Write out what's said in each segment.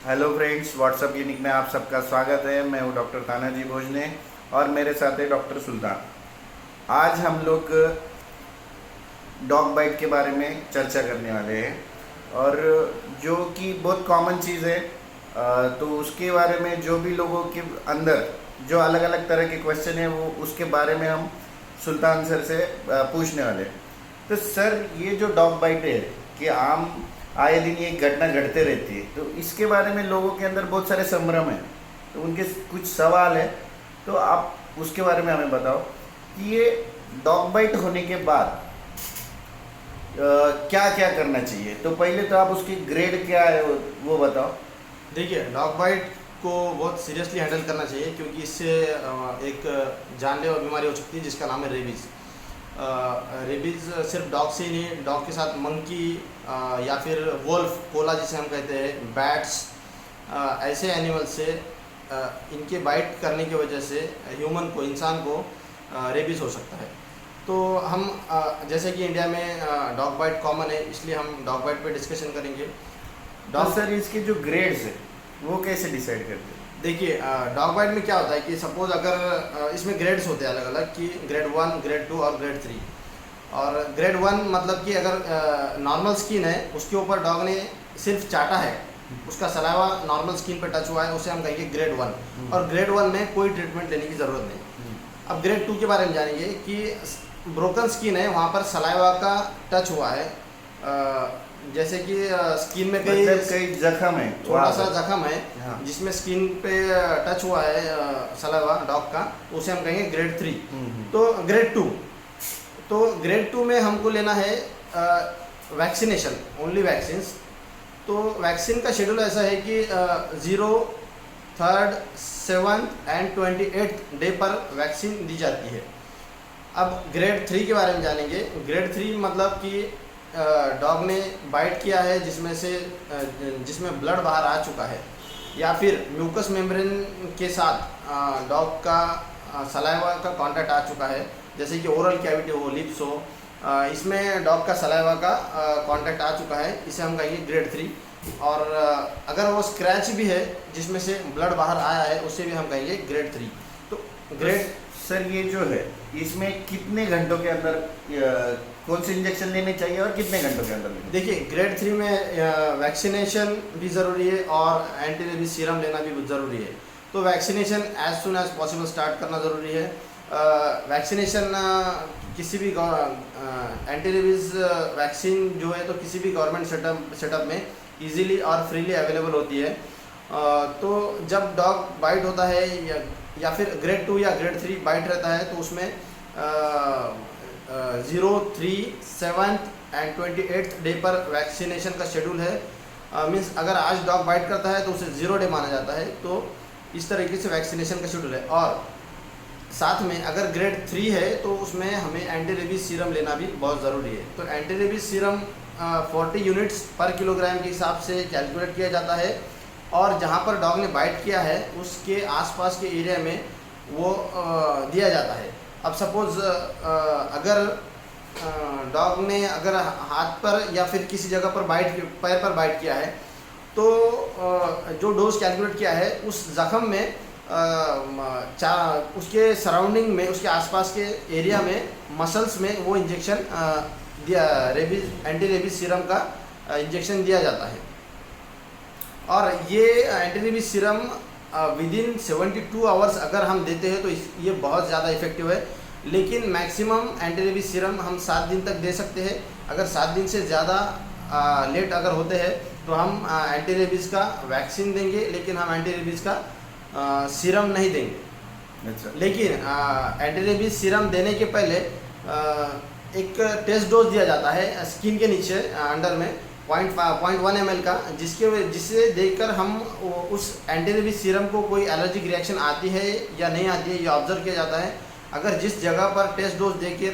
Hello friends, WhatsApp unique में आप सबका स्वागत है। मैं हूं डॉक्टर तानाजी भोजने और मेरे साथ है डॉक्टर सुल्तान। आज हम लोग डॉग बाइट के बारे में चर्चा करने वाले हैं और जो कि बहुत कॉमन चीज़ है। तो उसके बारे में जो भी लोगों के अंदर जो अलग अलग तरह के क्वेश्चन है वो उसके बारे में हम सुल्तान सर से पूछने वाले हैं। तो सर, ये जो डॉग बाइट है कि आम आए दिन ये घटना घटते रहती है, तो इसके बारे में लोगों के अंदर बहुत सारे संभ्रम है। तो उनके कुछ सवाल है, तो आप उसके बारे में हमें बताओ कि ये डॉग बाइट होने के बाद क्या क्या करना चाहिए। तो पहले तो आप उसकी ग्रेड क्या है वो बताओ। देखिए, डॉग बाइट को बहुत सीरियसली हैंडल करना चाहिए क्योंकि इससे एक जानलेवा बीमारी हो सकती है जिसका नाम है रेबीज़। रेबीज़ सिर्फ डॉग से ही नहीं, डॉग के साथ मंकी या फिर वोल्फ, कोला जिसे हम कहते हैं, बैट्स, ऐसे एनिमल से इनके बाइट करने की वजह से ह्यूमन को, इंसान को रेबीज़ हो सकता है। तो हम जैसे कि इंडिया में डॉग बाइट कॉमन है, इसलिए हम डॉग बाइट पे डिस्कशन करेंगे। तो सर, इसके जो ग्रेड्स है वो कैसे डिसाइड करते हैं? देखिए, डॉग बाइट में क्या होता है कि सपोज अगर इसमें ग्रेड्स होते हैं अलग अलग, कि ग्रेड 1, ग्रेड 2 और ग्रेड 3। और ग्रेड 1 मतलब कि अगर नॉर्मल स्किन है, उसके ऊपर डॉग ने सिर्फ चाटा है, उसका सलावा नॉर्मल स्किन पे टच हुआ है, उसे हम कहेंगे ग्रेड 1। और ग्रेड 1 में कोई ट्रीटमेंट लेने की ज़रूरत नहीं। अब ग्रेड 2 के बारे में जानेंगे कि ब्रोकन स्किन है, वहाँ पर सलाइवा का टच हुआ है, जैसे कि स्किन में कई जख्म है, थोड़ा सा जख्म है, हाँ। जिसमें स्किन पे टच हुआ है सलाइवा डॉग का, उसे हम कहेंगे ग्रेड 3। तो ग्रेड 2, तो ग्रेड 2 में हमको लेना है वैक्सीनेशन, ओनली वैक्सीन्स। तो वैक्सीन का शेड्यूल ऐसा है कि 0, 3rd, 7th and 28th day पर वैक्सीन दी जाती है। अब ग्रेड 3 के बारे में जानेंगे। ग्रेड 3 मतलब कि डॉग ने बाइट किया है जिसमें ब्लड बाहर आ चुका है, या फिर म्यूकस मेम्ब्रेन के साथ डॉग का सलाइवा का कांटेक्ट आ चुका है, जैसे कि ओरल कैविटी हो, लिप्स हो, इसमें डॉग का सलाइवा का कांटेक्ट आ चुका है, इसे हम कहेंगे ग्रेड 3। और अगर वो स्क्रैच भी है जिसमें से ब्लड बाहर आया है, उसे भी हम कहेंगे ग्रेड 3। तो ग्रेड सर, ये जो है इसमें कितने घंटों के अंदर कौन से इंजेक्शन लेने चाहिए और कितने घंटों के अंदर लेने? देखिए, ग्रेड 3 में वैक्सीनेशन भी ज़रूरी है और एंटी रेबीज सीरम लेना भी ज़रूरी है। तो vaccination as soon as possible start करना ज़रूरी है। वैक्सीनेशन किसी भी एंटी रेबीज वैक्सीन जो है तो किसी भी गवर्नमेंट सेटअप में इजीली और फ्रीली अवेलेबल होती है। तो जब डॉग बाइट होता है या फिर ग्रेड 2 या ग्रेड 3 बाइट रहता है, तो उसमें 0, 3, 7th एंड 28th डे पर वैक्सीनेशन का शेड्यूल है। मीन्स अगर आज डॉग बाइट करता है तो उसे 0 डे माना जाता है। तो इस तरीके से वैक्सीनेशन का शेड्यूल है। और साथ में अगर ग्रेड 3 है तो उसमें हमें एंटी रेबीज सीरम लेना भी बहुत ज़रूरी है। तो एंटी रेबीज सीरम 40 यूनिट्स पर किलोग्राम के हिसाब से कैलकुलेट किया जाता है, और जहाँ पर डॉग ने बाइट किया है उसके आसपास के एरिया में वो दिया जाता है। अब सपोज़ अगर डॉग ने अगर हाथ पर या फिर किसी जगह पर पैर पर बाइट किया है, तो जो डोज कैलकुलेट किया है उस ज़ख़म में उसके सराउंडिंग में, उसके आसपास के एरिया में, मसल्स में वो इंजेक्शन एंटी रेबीज सीरम का इंजेक्शन दिया जाता है। और ये anti rabies serum within 72 hours अगर हम देते हैं तो ये बहुत ज़्यादा इफेक्टिव है। लेकिन मैक्सिमम एंटी रेबीज सीरम हम 7 दिन तक दे सकते हैं। अगर 7 दिन से ज़्यादा लेट अगर होते हैं तो हम एंटी रेबीज़ का वैक्सीन देंगे, लेकिन हम एंटी रेबीज़ का सीरम नहीं देंगे। अच्छा। लेकिन एंटी रेबीज सीरम देने के पहले एक टेस्ट डोज दिया जाता है स्किन के नीचे अंडर में 0.1 ml का, जिसे देखकर हम उस एंटी रेबीज सीरम को कोई एलर्जिक रिएक्शन आती है या नहीं आती है, ये ऑब्जर्व किया जाता है। अगर जिस जगह पर टेस्ट डोज देकर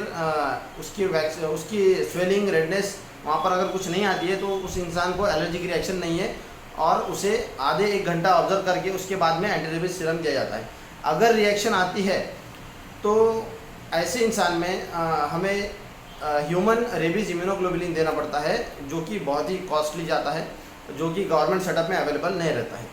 उसकी स्वेलिंग, रेडनेस वहाँ पर अगर कुछ नहीं आती है तो उस इंसान को एलर्जिक रिएक्शन नहीं है, और उसे आधे 1 घंटा ऑब्जर्व करके उसके बाद में एंटी रेबीज सीरम दिया जाता है। अगर रिएक्शन आती है तो ऐसे इंसान में हमें ह्यूमन रेबीज इम्यूनोग्लोबुलिन देना पड़ता है, जो कि बहुत ही कॉस्टली जाता है। जो कि गवर्नमेंट सेटअप में अवेलेबल नहीं रहता है।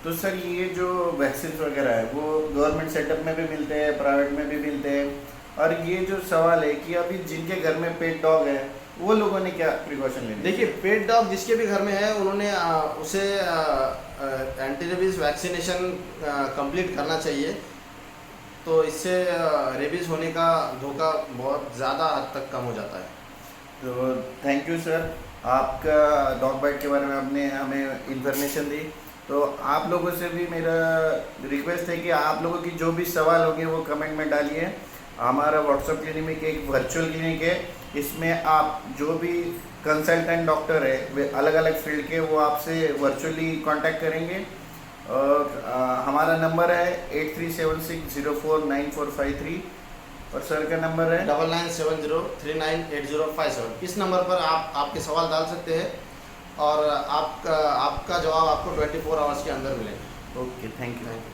तो सर ये जो वैक्सीन वगैरह है वो गवर्नमेंट सेटअप में भी मिलते हैं, प्राइवेट में भी मिलते हैं, और ये जो सवाल है कि अभी जिनके घर में पेट डॉग है वो लोगों ने क्या प्रिकॉशन लेने? देखिए, पेट डॉग जिसके भी घर में है उन्होंने उसे एंटी रेबीज वैक्सीनेशन कंप्लीट करना चाहिए। तो इससे रेबीज होने का धोखा बहुत ज़्यादा हद तक कम हो जाता है। तो थैंक यू सर, आपका डॉग बाइट के बारे में आपने हमें इंफॉर्मेशन दी। तो आप लोगों से भी मेरा रिक्वेस्ट है कि आप लोगों की जो भी सवाल होंगे वो कमेंट में डालिए। हमारा व्हाट्सएप क्लिनिक एक वर्चुअल क्लिनिक है, इसमें आप जो भी कंसल्टेंट डॉक्टर है वे अलग अलग फील्ड के, वो आपसे वर्चुअली कांटेक्ट करेंगे। और हमारा नंबर है 8376049453 और सर का नंबर है 9970398057। इस नंबर पर आप आपके सवाल डाल सकते हैं और आपका जवाब आपको 24 आवर्स के अंदर मिलेगा। Okay, thank you. Thank you.